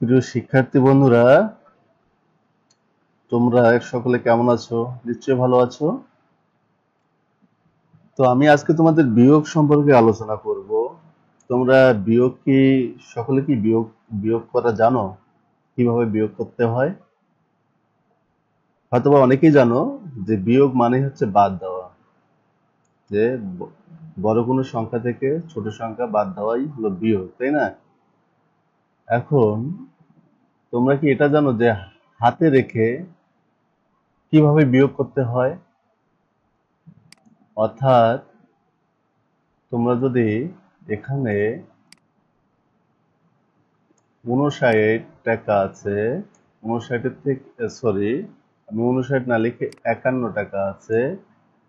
প্রিয় শিক্ষার্থী বন্ধুরা, তোমরা সকলে কেমন আছো? নিশ্চয়ই ভালো আছো। তো আমি আজকে তোমাদের বিয়োগ সম্পর্কে আলোচনা করব। তোমরা বিয়োগ কি সকলে কি বিয়োগ বিয়োগ করা জানো? কিভাবে বিয়োগ করতে হয়? হয়তোবা অনেকেই জানো যে বিয়োগ মানে হচ্ছে বাদ দেওয়া, যে বড় কোনো সংখ্যা থেকে ছোট সংখ্যা বাদ দেওয়াই হলো বিয়োগ, তাই না? এখন তোমরা কি এটা জানো যে হাতে রেখে কিভাবে বিয়োগ করতে হয়? অর্থাৎ তোমরা যদি এখানে ৫৯ টাকা আছে, ৫৯ থেকে সরি, আমি ৫৯ না লিখে ৫১ টাকা আছে,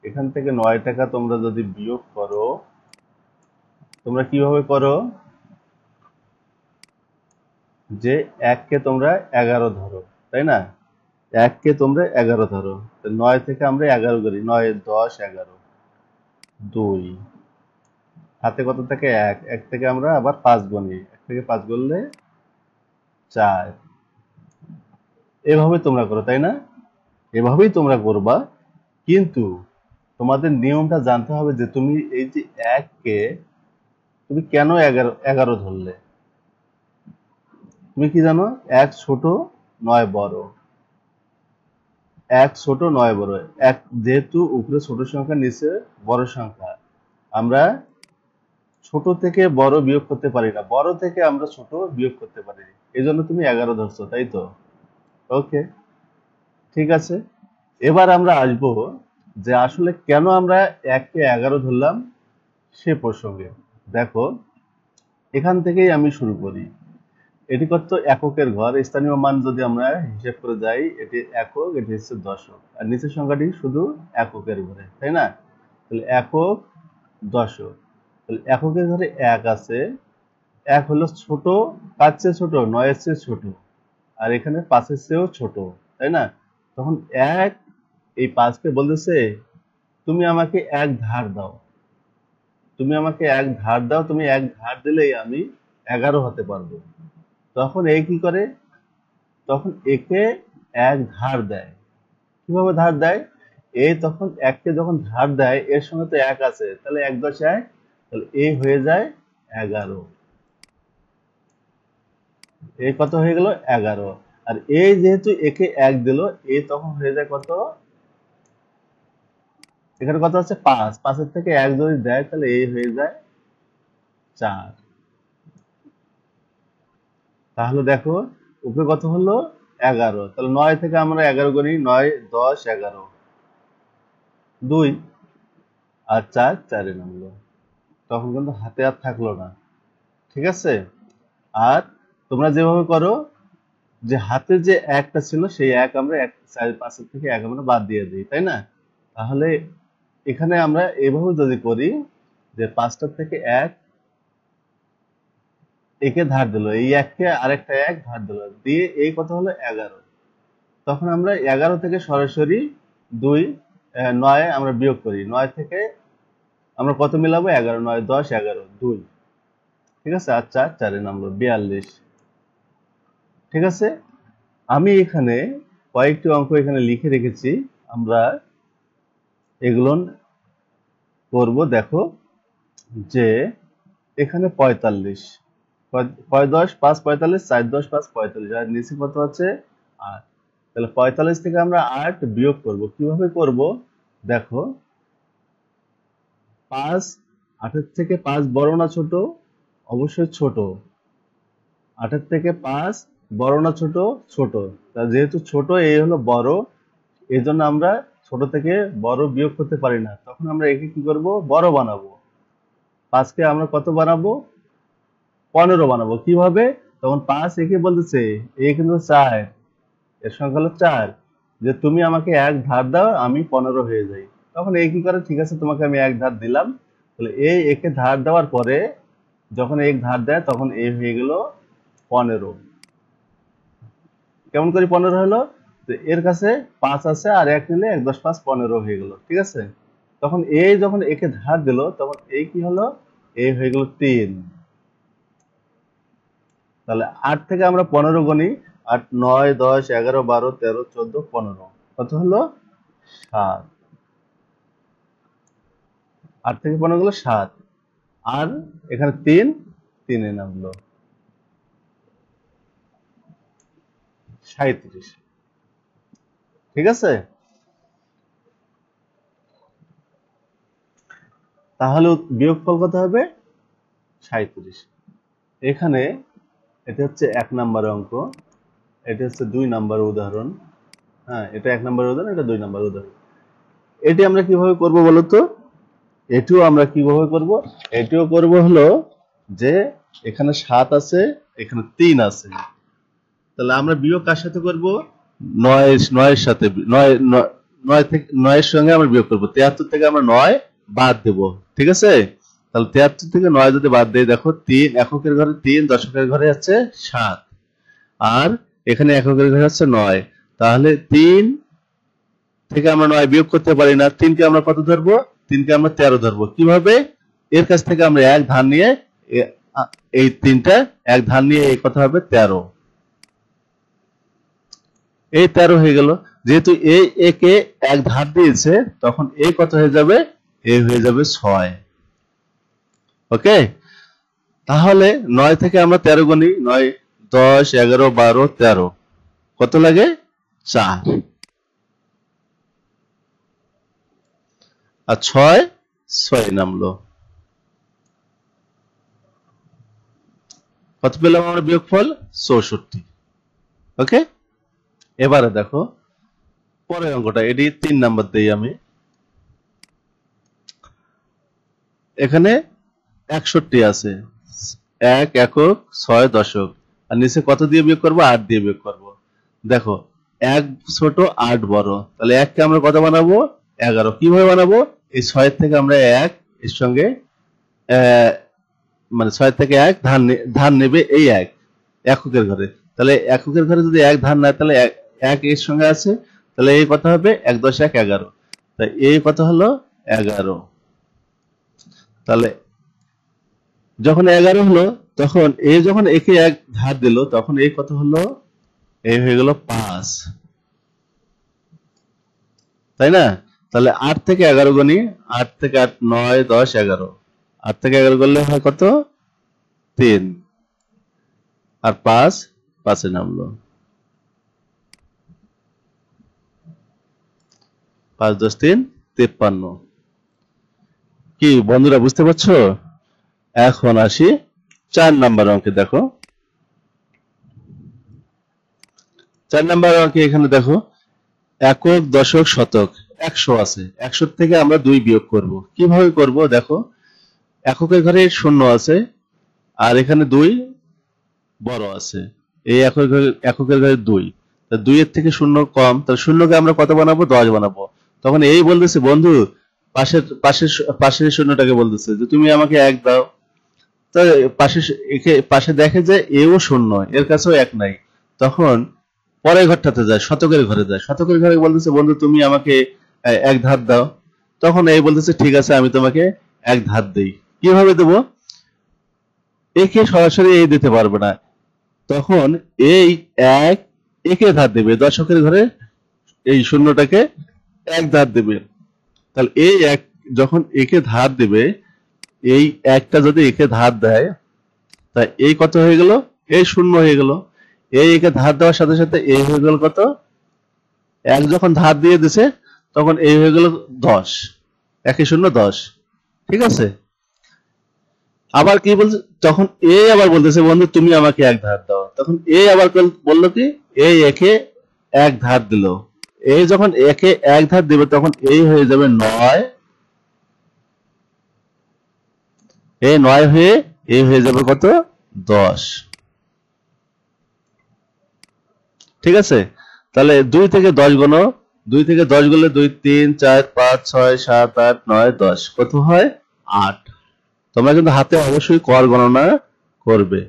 এখান থেকে ৯ টাকা তোমরা যদি বিয়োগ করো, তোমরা কিভাবে করো? যে ১ কে তোমরা ১১ ধরো, তাই না? ১ কে তোমরা ১১ ধরো, ৯ থেকে আমরা ১১ করি, ৯, ১০, ১১, ২, হাতে কত থাকে? ১, ১ থেকে আমরা আবার ৫ গুনি, ১ থেকে ৫ গুনলে ৪। এভাবে তোমরা করো, তাই না? এভাবেই তোমরা করবা, কিন্তু তোমাদের নিয়মটা জানতে হবে যে তুমি এই যে ১ কে তুমি কেন ১১ ধরলে? তুমি কি জানো? ১ ছোট, ৯ বড়। ১ ছোট, ৯ বড়। এক যেহেতু উপরে ছোট সংখ্যা, নিচে বড় সংখ্যা, আমরা ছোট থেকে বড় বিয়োগ করতে পারি না, বড় থেকে আমরা ছোট বিয়োগ করতে পারি। এই জন্য তুমি ১১ ধরছো, তাই তো? ওকে, ঠিক আছে। এবার আমরা আসবো যে আসলে কেন আমরা ১ কে ১১ ধরলাম সে প্রসঙ্গে। দেখো, এখান থেকেই আমি শুরু করি। এটি কত? এককের ঘর। স্থানীয় মান যদি আমরা হিসেব করে যাই, এটি একক, এটি হচ্ছে দশক, আর নিচের সংখ্যাটি শুধু এককের ঘরে, তাই না? তাহলে একক, দশক। তাহলে এককের ঘরে ১ আছে, ১ হলো ছোট, কার চেয়ে ছোট? ৯ এর চেয়ে ছোট, আর এখানে ৫ এর চেয়েও ছোট, তাই না? তখন ১ এই ৫ কে বলতেছে তুমি আমাকে ১ ধার দাও, তুমি আমাকে ১ ধার দাও, তুমি ১ ধার দিলেই আমি ১১ হতে পারবো। তখন এ কি করে? তখন একে ১ ধার দেয়। কিভাবে ধার দেয়? এ তখন ১ কে যখন ধার দেয়, এর সঙ্গে তো ১ আছে, তাহলে ১ + ১, তাহলে এ হয়ে যায় ১১। এ কত হয়ে গেল? ১১। আর এই যেহেতু একে ১ দিল, এ তখন হয়ে যায় কত? এখানে কত আছে? ৫। ৫ এর থেকে ১ যদি দেয়, তাহলে এ হয়ে যায় ৪। তাহলে দেখো, উপরে কত হলো? ১১। তাহলে ৯ থেকে আমরা ১১ করি, ৯, ১০, ১১, ২, আর ৪, ৪ নামলো। তখন কিন্তু হাতে আর থাকলো না, ঠিক আছে? আর তোমরা যেভাবে করো, যে হাতে যে ১টা ছিল, সেই ১ আমরা ৪, ৫ এর থেকে ১ আমরা বাদ দিয়ে দিই, তাই না? তাহলে এখানে আমরা এভাবে যদি করি যে ৫টার থেকে ১ একে ধার দিল, এই ১ কে আরেকটা ১ ধার দিল, দিয়ে এই কত হলো? ১১। তখন আমরা ১১ থেকে সরাসরি ২, ৯ আমরা বিয়োগ করি। ৯ থেকে আমরা কত মিলাবো? ১১, ৯, ১০, ১১, ২, ঠিক আছে? আর ৪, ৪ নামলো ৪২, ঠিক আছে? আমি এখানে কয়েকটি অঙ্ক এখানে লিখে রেখেছি, আমরা এগুলো করব। দেখো যে এখানে ৪৫, কয় ১০, ৫, ৪৫, ৪, ১০, ৫, ৪৫, আর নিচে কত আছে? ৮। তাহলে ৪৫ থেকে আমরা ৮ বিয়োগ করব। কিভাবে করব? দেখো, ৫, ৮ থেকে ৫ বড় না ছোট? অবশ্যই ছোট। ৮ থেকে ৫ বড় না ছোট? ছোট। তা যেহেতু ছোট, এই হলো বড়, এই জন্য আমরা ছোট থেকে বড় বিয়োগ করতে পারি না। তখন আমরা একে কি করব? বড় বানাবো। ৫ কে আমরা কত বানাবো? ১৫ বানাবো। কিভাবে? তখন ৫ একে বলতেছে, এ কিন্তু ৪, এর সংখ্যা হলো ৪, যে তুমি আমাকে ১ ধার দাও, আমি ১৫ হয়ে যাই। তখন এ কি করে? ঠিক আছে, তোমাকে আমি ১ ধার দিলাম। তাহলে এই একে ধার দেওয়ার পরে যখন ১ ধার দেয়, তখন এ হয়ে গেল ১৫। কেমন করে ১৫ হলো? তো এর কাছে ৫ আছে, আর ১ নিলে ১, ১০, ৫, ১৫ হয়ে গেল, ঠিক আছে? তখন এই যখন একে ধার দিল, তখন এই কি হলো? এই হয়ে গেল ৩। তাহলে 8 থেকে আমরা 15 গণি, 8 9 10 11 12 13 14 15, কত হলো 7। 8 থেকে 15 গুলো 7, আর এখানে 3 নামলো 37। ঠিক আছে, তাহলে বিয়োগফল কত হবে 37। এখানে এটা হচ্ছে 1 নাম্বার অঙ্ক, এটা হচ্ছে 2 নাম্বার উদাহরণ। হ্যাঁ, এটা 1 নাম্বার উদাহরণ, এটা 2 নাম্বার উদাহরণ। এটি আমরা কিভাবে করব বলতো? এটিও আমরা কিভাবে করব? এটিও করব হলো যে এখানে 7 আছে, এখানে 3 আছে, তাহলে আমরা বিয়োগ কার সাথে করব? 9 এর সাথে। 9 থেকে 9 এর সঙ্গে আমরা বিয়োগ করব। 73 থেকে আমরা 9 বাদ দেব। ঠিক আছে, তাহলে 73 থেকে 9 যদি বাদ দেই, দেখো 3 এককের ঘরে 3, দশকের ঘরে আছে 7, আর এখানে এককের ঘরে আছে 9। তাহলে 3 থেকে আমরা 9 বিয়োগ করতে পারি না। 3 কে আমরা কত ধরবো? 3 কে আমরা 13 ধরবো। কিভাবে? এর কাছ থেকে আমরা 1 ধার নিয়ে এই 3টা 1 ধার নিয়ে এই কথা হবে 13। এই 13 হয়ে গেল। যেহেতু এই একে 1 ধার দিয়েছে, তখন এই কত হয়ে যাবে? এই হয়ে যাবে 6। ওকে, তাহলে 9 থেকে আমরা 13 গুনি, 9 10 11 12 13, কত লাগে? 4। আর 6 নামলো। কত পেলাম আমরা বিয়োগফল? 64। ওকে, এবারে দেখো পরের অঙ্কটা, এটি 3 নাম্বার দেই আমি। এখানে 61 আছে, 1 একক 6 দশক, আর নিচে কত দিয়ে বিয়োগ করবো? 8 দিয়ে বিয়োগ করব। দেখো 1 ছোট 8 বড়, তাহলে 1 কে আমরা কত বানাবো? 11। কিভাবে বানাবো? এই 6 থেকে আমরা 1 এর সঙ্গে মানে 6 থেকে 1 ধার নেবে এই 1 এককের ঘরে। তাহলে এককের ঘরে যদি 1 ধার নেয়, তাহলে 1 এর সঙ্গে আছে, তাহলে এই কত হবে? 1 10 1 11। তাই এই কত হলো? 11। তাহলে যখন 11 হলো, তখন এই যখন একে 1 ধার দিল, তখন এই কত হলো? এই হয়ে গেল 5, তাই না? তাহলে 8 থেকে 11 গুনি, 8 থেকে 8 9 10 11, 8 থেকে 11 করলে হয় কত? 3, আর 5 5 এ নামলো। 5 10 3 53। কি বন্ধুরা, বুঝতে পারছো? এখন আসি 4 নাম্বার অঙ্কে। দেখো 4 নাম্বার অঙ্কে এখানে দেখো একক দশক শতক 100 আছে। 100 থেকে আমরা 2 বিয়োগ করব। কিভাবে করব? দেখো এককের ঘরে 0 আছে, আর এখানে 2 বড় আছে। এই এককের ঘরে 2, তা 2 এর থেকে 0 কম, তাহলে 0 কে আমরা কত বানাবো? 10 বানাবো। তখন এই বলতেছে, বন্ধু পাশের পাশের পাশের শূন্যটাকে বলতেছে যে তুমি আমাকে 1 দাও। তো পাশে দেখে যে এও 0, এর কাছেও 1 নাই। তখন পরের ঘরটাতে যায়, শতকের ঘরে যায়। শতকের ঘরে বলতেছে, বন্ধু তুমি আমাকে 1 ধার দাও। তখন এই বলতেছে, ঠিক আছে আমি তোমাকে 1 ধার দেই। কিভাবে দেবো? একে সরাসরি এই দিতে পারবে না, তখন এই 1 একে ধার দেবে, দশকের ঘরে এই শূন্যটাকে 1 ধার দেবে। তাহলে এই 1 যখন একে ধার দেবে, এই 1টা যদি একে ধার দেয়, তাই এই কত হয়ে গেল? এই 0 হয়ে গেল। এই একে ধার দেওয়ার সাথে সাথে এই হয়ে গেল কত? 1 যখন ধার দিয়ে দিছে, তখন এই হয়ে গেল 10। 1 0 10। ঠিক আছে, আবার কি বলছে? তখন এ আবার বলতেছে, বন্ধু তুমি আমাকে 1 ধার দাও। তখন এ আবার বললো কি? এই একে 1 ধার দিল। এই যখন একে 1 ধার দিবে, তখন এই হয়ে যাবে 9। এই 9 হয়ে এই হয়ে যাবে কত? 10। ঠিক আছে, তাহলে 2 থেকে 10 গুনো। 2 থেকে 10 গুনলে 2 3 4 5 6 7 8 9 10, কত হয়? 8। তোমরা কিন্তু হাতে অবশ্যই কর গণনা করবে।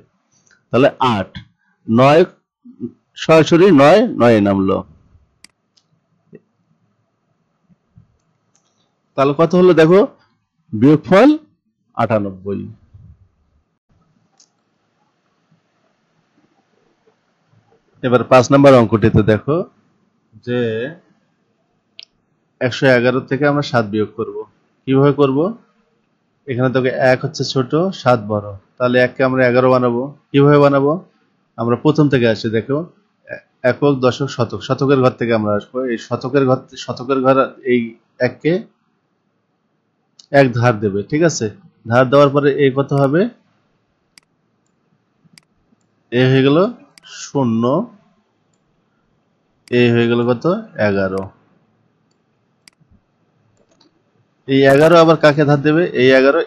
তাহলে 8 9 সরাসরি 9 9 নামলো। তাহলে কত হলো দেখো? বিয়োগফল 98। এবার 5 নাম্বার অঙ্কটিতে দেখো যে 111 থেকে আমরা 7 বিয়োগ করব। কিভাবে করব? এখানে তোকে 1 হচ্ছে ছোট, 7 বড়, তাহলে 1 কে আমরা 11 বানাবো। কিভাবে বানাবো? আমরা প্রথম থেকে আসি, দেখো একক, দশক, শতক, শতকের ঘর থেকে আমরা আসবো। এই শতকের ঘর এই 1 কে 1 ধার দেবে, ঠিক আছে? ধার দেওয়ার পরে এই কত হবে? এ হয়ে গেল 0, এই হয়ে গেল কত? 11। এই 11 আবার কাকে ধার দেবে? এই 11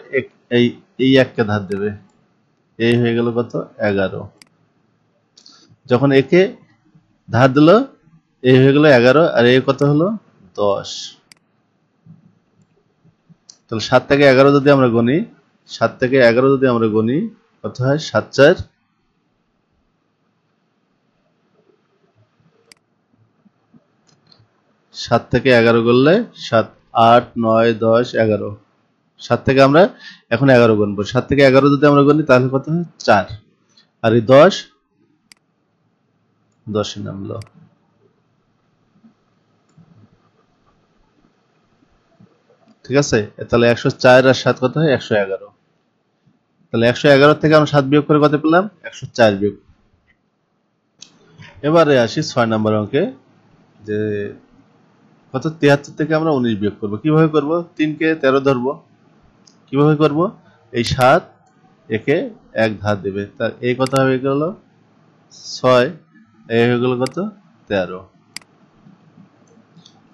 এই 1 কে ধার দেবে। এই হয়ে গেল কত? 11। যখন একে ধার দিল, এই হয়ে গেল 11, আর এই কত হলো? 10। তাহলে 7 থেকে 11 যদি আমরা গুনি, 7 থেকে 11 যদি আমরা গুনি, কত হয়? 7 4, 7 থেকে 11 করলে 7 8 9 10 11। 7 থেকে আমরা এখন 11 গুনবো। 7 থেকে 11 যদি আমরা গুনি তাহলে কত হয়? 4। আর এই 10 10 নামলো। ঠিক আছে? তাহলে 104 আর 7 কত হয়? 111। তাহলে 111 থেকে আমরা 7 বিয়োগ করে কত পেলাম? 104 বিয়োগ। এবারে আসি 6 নাম্বার অঙ্কে, যে কত? 73 থেকে আমরা 19 বিয়োগ করব। কিভাবে করব? 3 কে 13 ধরবো। কিভাবে করব? এই 7 একে 1 ধার দেবে, তার এই কত হয়ে গেল? 6, এই হয়ে গেল কত? 13।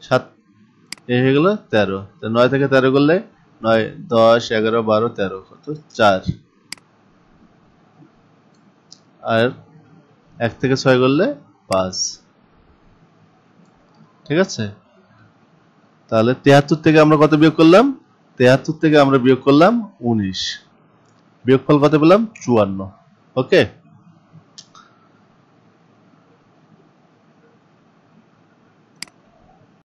7 এই হয়ে গেল 13। 9 থেকে 13 করলে 9 10 11 12 13 কত? 4। আর 1 থেকে 6 করলে 5। ঠিক আছে? তাহলে 73 থেকে আমরা কত বিয়োগ করলাম? 73 থেকে আমরা বিয়োগ করলাম 19। বিয়োগফল কত পেলাম? 54। ওকে।